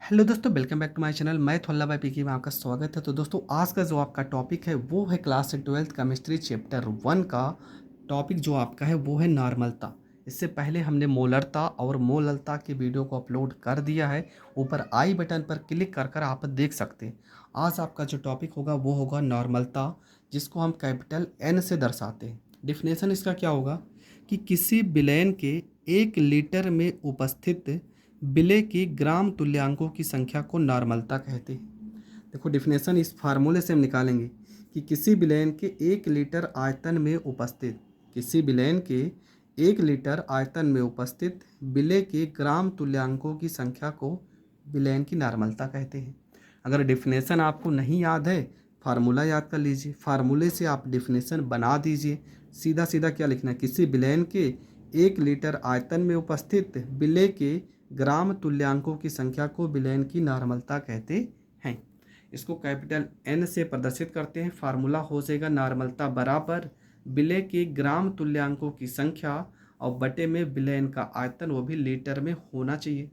Hello दोस्तों, welcome back to my channel. मैं थोल्ला भाई पीकी में आपका स्वागत है। तो दोस्तों, आज का जो आपका टॉपिक है वो है क्लास 12th केमिस्ट्री चैप्टर 1 का टॉपिक जो आपका है वो है नॉर्मलता। इससे पहले हमने मोलरता और मोललता के वीडियो को अपलोड कर दिया है। ऊपर आई बटन पर क्लिक कर कर आप देख सकते हैं। आज आपका जो टॉपिक होगा वो होगा नॉर्मलता, जिसको हम कैपिटल एन से दर्शाते हैं। डिफिनेशन इसका क्या होगा कि किसी विलयन के 1 लीटर में उपस्थित विलेय की ग्राम तुल्यांकों की संख्या को नॉर्मलता कहते हैं। देखो, डिफिनेशन इस फार्मूले से हम निकालेंगे कि किसी विलयन के 1 लीटर आयतन में उपस्थित किसी विलयन के 1 लीटर आयतन में उपस्थित विलेय के ग्राम तुल्यांकों की संख्या को विलयन की नॉर्मलता कहते हैं। अगर डिफिनेशन आपको नहीं याद है, फार्मूला याद कर लीजिए। फार्मूले से आप डिफिनेशन बना दीजिए। सीधा सीधा क्या लिखना है, किसी विलयन के 1 लीटर आयतन में उपस्थित विलेय के ग्राम तुल्यांकों की संख्या को विलयन की नॉर्मलता कहते हैं। इसको कैपिटल एन से प्रदर्शित करते हैं। फार्मूला हो जाएगा नॉर्मलता बराबर विलेय के ग्राम तुल्यांकों की संख्या और बटे में विलयन का आयतन, वो भी लीटर में होना चाहिए।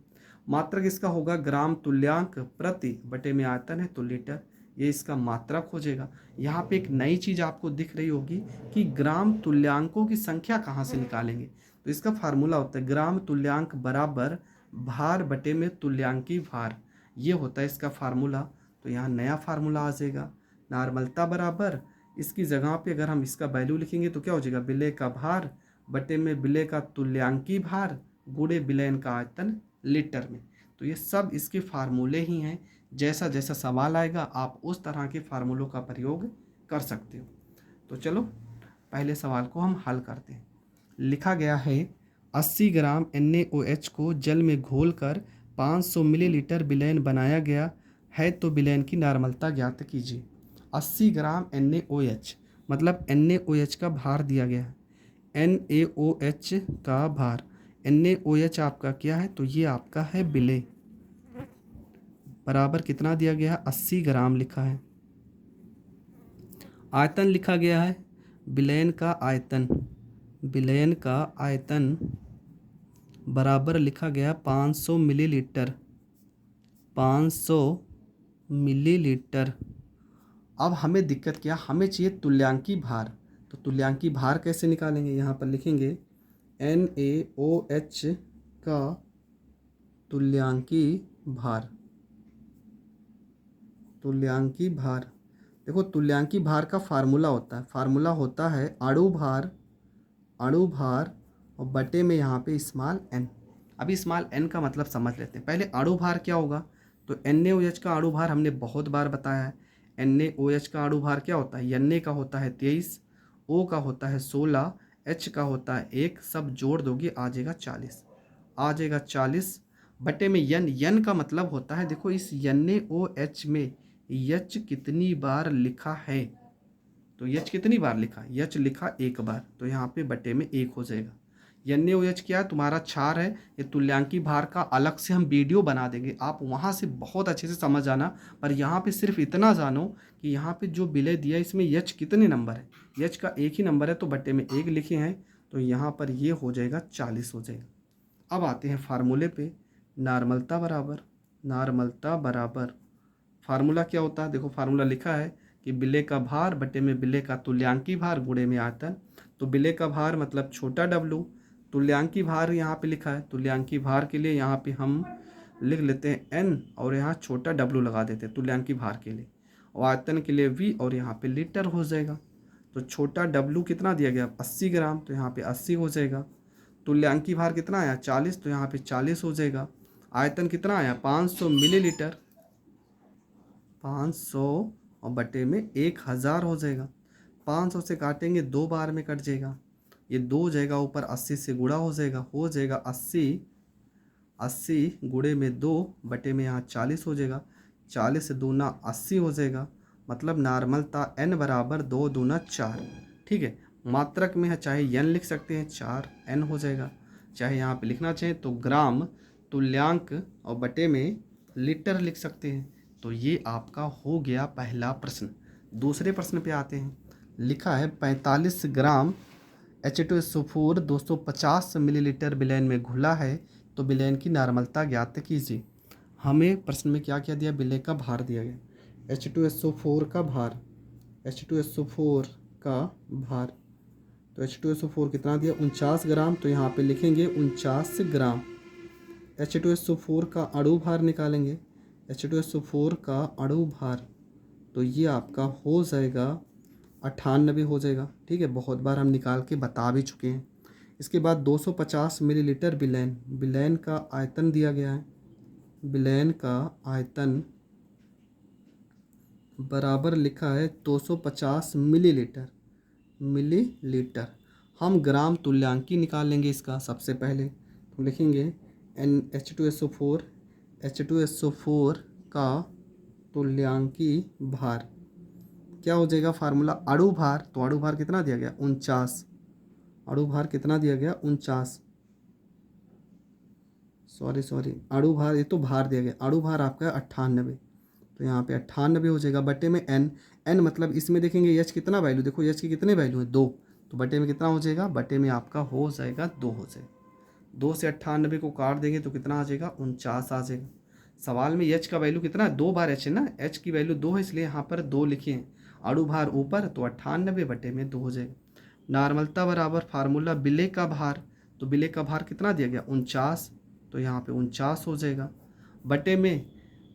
मात्रक इसका होगा ग्राम तुल्यांक प्रति बटे में आयतन है तो लीटर, ये इसका मात्रक हो जाएगा। यहाँ पे एक नई चीज़ आपको दिख रही होगी कि ग्राम तुल्यांकों की संख्या कहाँ से निकालेंगे। तो इसका फार्मूला होता है ग्राम तुल्यांक बराबर भार बटे में तुल्यांकी भार, ये होता है इसका फार्मूला। तो यहाँ नया फार्मूला आ जाएगा नॉर्मलता बराबर, इसकी जगह पे अगर हम इसका वैल्यू लिखेंगे तो क्या हो जाएगा, विलेय का भार बटे में विलेय का तुल्यांकी भार गुणे विलयन का आयतन लीटर में। तो ये सब इसके फार्मूले ही हैं। जैसा जैसा सवाल आएगा आप उस तरह के फार्मूलों का प्रयोग कर सकते हो। तो चलो पहले सवाल को हम हल करते हैं। लिखा गया है 80 ग्राम NaOH को जल में घोलकर 500 मिलीलीटर विलयन बनाया गया है, तो विलयन की नॉर्मलता ज्ञात कीजिए। 80 ग्राम NaOH मतलब NaOH का भार दिया गया है। NaOH का भार, NaOH आपका क्या है, तो ये आपका है विलेय, बराबर कितना दिया गया है, 80 ग्राम लिखा है। आयतन लिखा गया है विलयन का आयतन, विलयन का आयतन बराबर लिखा गया 500 मिलीलीटर, 500 मिलीलीटर। अब हमें दिक्कत क्या, हमें चाहिए तुल्यांकी भार। तो तुल्यांकी भार कैसे निकालेंगे, यहाँ पर लिखेंगे NaOH का तुल्यांकी भार, तुल्यांकी भार। देखो, तुल्यांकी भार का फार्मूला होता है अणु भार, अणु भार और बटे में यहाँ पे स्मॉल n। अभी स्मॉल n का मतलब समझ लेते हैं। पहले अणु भार क्या होगा, तो NaOH का अणु भार हमने बहुत बार बताया है। NaOH का अणु भार क्या होता है, Na का होता है 23, O का होता है 16, H का होता है 1, सब जोड़ दोगे आ जाएगा 40, आ जाएगा 40 बटे में n का मतलब होता है, देखो इस NaOH में H कितनी बार लिखा है, तो H कितनी बार लिखा, H लिखा 1 बार, तो यहाँ पे बटे में 1 हो जाएगा। NaOH क्या है, तुम्हारा क्षार है। ये तुल्यांकी भार का अलग से हम वीडियो बना देंगे, आप वहाँ से बहुत अच्छे से समझ आना। पर यहाँ पे सिर्फ इतना जानो कि यहाँ पे जो विलेय दिया इसमें H कितने नंबर है, H का 1 ही नंबर है, तो बटे में 1 लिखे हैं, तो यहाँ पर ये हो जाएगा 40 हो जाएगा। अब आते हैं फार्मूले पे, नॉर्मलता बराबर, नॉर्मलता बराबर फार्मूला क्या होता है, देखो फार्मूला लिखा है कि विलेय का भार बटे में विलेय का तुल्यांकी भार गुणे में आयतन। तो विलेय का भार मतलब छोटा w, तुल्यांकी भार यहाँ पे लिखा है, तुल्यांकी भार के लिए यहाँ पे हम लिख लेते हैं n और यहाँ छोटा w लगा देते हैं तुल्यांकी भार के लिए, और आयतन के लिए v और यहाँ पे लीटर हो जाएगा। तो छोटा w कितना दिया गया 80 ग्राम, तो यहाँ पे 80 हो जाएगा। तुल्यांकी भार कितना आया 40, तो यहाँ पे 40 हो जाएगा। आयतन कितना आया 500 मिलीलीटर, 500 और बटे में 1000 हो जाएगा। 500 से काटेंगे 2 बार में कट जाएगा, ये 2 हो जाएगा, ऊपर 80 से गुणा हो जाएगा 80, 80 गुणे में 2 बटे में यहाँ 40 हो जाएगा, 40 से दूना 80 हो जाएगा। मतलब नॉर्मलता n बराबर 2 दूना 4। ठीक है, मात्रक में है, चाहे n लिख सकते हैं 4n हो जाएगा, चाहे यहाँ पे लिखना चाहें तो ग्राम तुल्यांक और बटे में लीटर लिख सकते हैं। तो ये आपका हो गया पहला प्रश्न। दूसरे प्रश्न पे आते हैं। लिखा है 45 ग्राम H2SO4 250 मिलीलीटर विलयन में घुला है, तो विलयन की नॉर्मलता ज्ञात कीजिए। हमें प्रश्न में क्या क्या दिया, विलेय का भार दिया गया। H2SO4 का भार, H2SO4 का भार, तो H2SO4 कितना दिया, 49 ग्राम, तो यहाँ पे लिखेंगे 49 ग्राम। H2SO4 का अणु भार निकालेंगे, H2SO4 का अणु भार, तो ये आपका हो जाएगा 98 हो जाएगा। ठीक है, बहुत बार हम निकाल के बता भी चुके हैं। इसके बाद 250 मिलीलीटर विलैन, विलैन का आयतन दिया गया है, विलैन का आयतन बराबर लिखा है 250 मिलीलीटर, मिलीलीटर। हम ग्राम तुल्यांकी निकालेंगे इसका। सबसे पहले तो लिखेंगे H2SO4 का तुल्यांकी भार क्या हो जाएगा, फार्मूला अणु भार, तो अणु भार कितना दिया गया, 49, अणु भार कितना दिया गया, 49, सॉरी अणु भार, ये तो भार दिया गया, अणु भार आपका 98, तो यहाँ पे 98 हो जाएगा। बटे में n मतलब इसमें देखेंगे h कितना वैल्यू, देखो h की कितने वैल्यू है, 2, तो बटे में कितना हो जाएगा, बटे में आपका हो जाएगा 2 हो जाएगा। 2 से 98 को काट देंगे तो कितना आ जाएगा, 49 आ जाएगा। सवाल में h का वैल्यू कितना है, 2 बार h है ना, h की वैल्यू 2 है इसलिए यहाँ पर 2 लिखे हैं, अणु भार ऊपर, तो 98 बटे में 2 हो जाएगा। नॉर्मलता बराबर फार्मूला विलेय का भार, तो विलेय का भार कितना दिया गया, 49, तो यहाँ पे 49 हो जाएगा। बटे में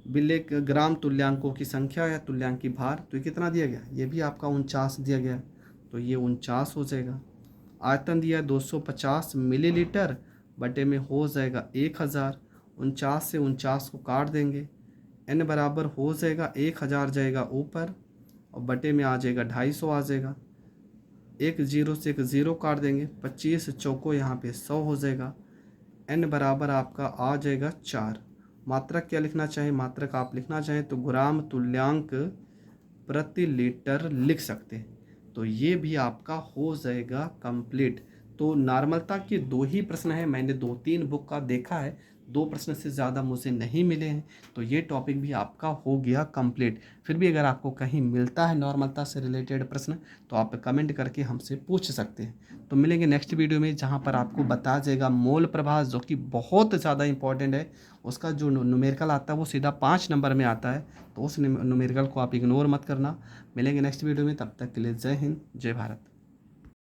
विलेय ग्राम तुल्यांकों की संख्या या तुल्यांकी भार, तो ये कितना दिया गया, ये भी आपका 49 दिया गया, तो ये 49 हो जाएगा। आयतन दिया 250 मिलीलीटर, बटे में हो जाएगा 1000, 49 से 49 को काट देंगे, n बराबर हो जाएगा 1000 जाएगा ऊपर और बटे में आ जाएगा 250 आ जाएगा। एक जीरो से एक ज़ीरो काट देंगे, 25 चौको यहाँ पे 100 हो जाएगा। n बराबर आपका आ जाएगा 4। मात्रक क्या लिखना चाहें, मात्रक आप लिखना चाहें तो ग्राम तुल्यांक प्रति लीटर लिख सकते हैं, तो ये भी आपका हो जाएगा कंप्लीट। तो नॉर्मलता के 2 ही प्रश्न हैं, मैंने 2-3 बुक का देखा है, 2 प्रश्न से ज़्यादा मुझे नहीं मिले हैं, तो ये टॉपिक भी आपका हो गया कंप्लीट। फिर भी अगर आपको कहीं मिलता है नॉर्मलता से रिलेटेड प्रश्न तो आप कमेंट करके हमसे पूछ सकते हैं। तो मिलेंगे नेक्स्ट वीडियो में जहाँ पर आपको बताया जाएगा मोल प्रभाव, जो कि बहुत ज़्यादा इंपॉर्टेंट है। उसका जो न्यूमेरिकल आता है वो सीधा 5 नंबर में आता है, तो उस न्यूमेरिकल को आप इग्नोर मत करना। मिलेंगे नेक्स्ट वीडियो में, तब तक के लिए जय हिंद, जय भारत।